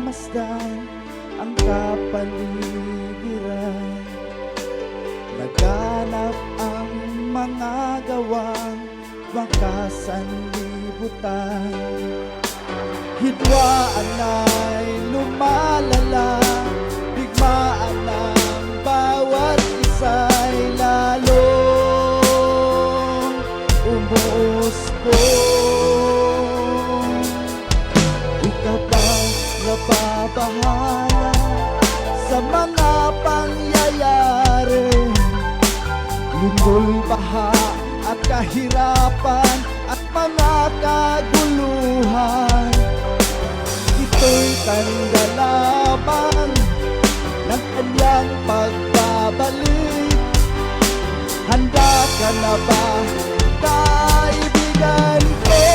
masdan ang kapaligiran. Laganap ang mga gawang makasanlibutan. Hidwaan ay lumalala, bigmaan ng bawat isa'y lalong umusbong. Ikaw bang nababahala sa mga pangyayari? Lindol, baha at kahirapan at mga kaguluhan. Ito'y tanda lamang ng kanyang pagbabalik. Handa ka na ba, kaibigan ko?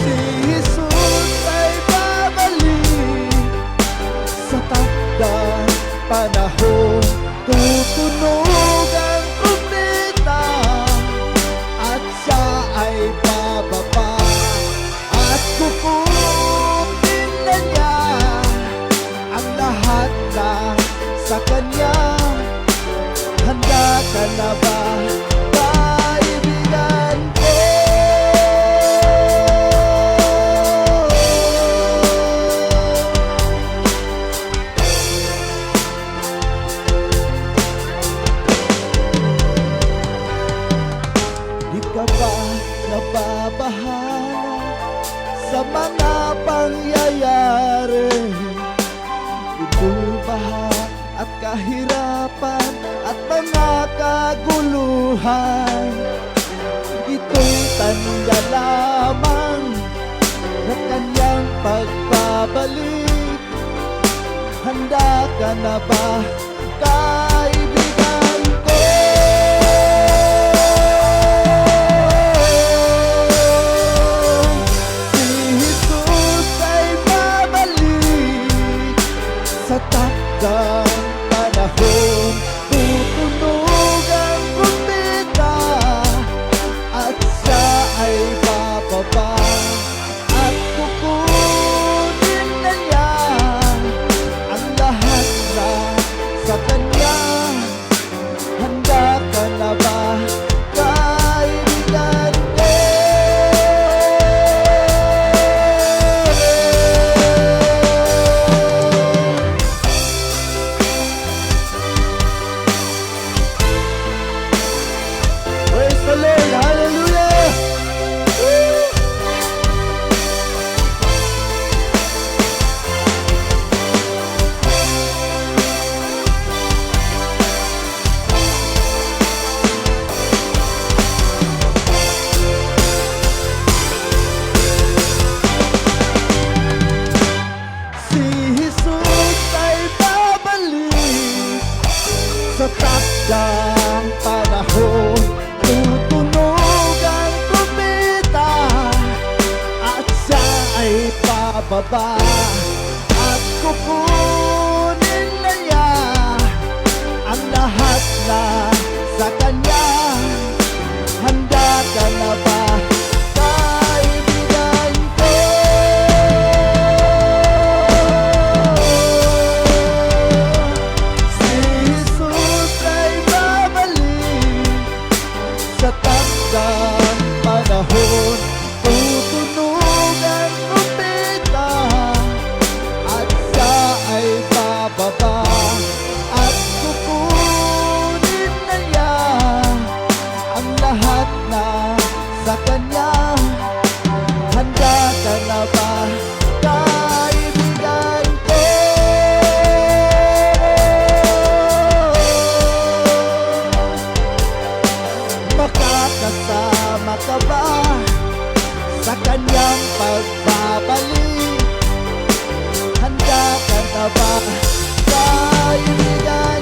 Si Jesus ay babalik sa takdang panahon. Tutunog ang trumpeta at siya ay bababa, at kukunin na niya ang lahat na sa kanya. Handa ka na ba, kaibigan ko? Di ka ba nababahala sa mga pangyayari? Lindol, baha at kahirapan at mga kaguluhan. Ito'y tanda lamang ng kanyang pagbabalik. Handa ka na ba, kaibigan ko? Si Jesus ay babalik sa takdang panahon. Tutunog ang trumpeta at siya ay bababa, at kukunin na niya ang lahat na sa kanya. Handa ka na ba, kaibigan ko? Praise the Lord, hallelujah! Woo! Si Jesus ay babalik sa takdang panahon. Tutunog ang trumpeta at siya ay bababa, at kukunin na niya ang lahat na sa kanya. Handa ka na ba, kaibigan ko? Si Jesus ay babalik sa takdang panahon. Tutunog ang trumpeta at siya ay bababa, at kukunin na niya ang lahat na sa kanya. Handa ka na ba, kaibigan ko? Makakasama ka ba sa kanyang pagbabalik? Handa ka na ba, kaibigan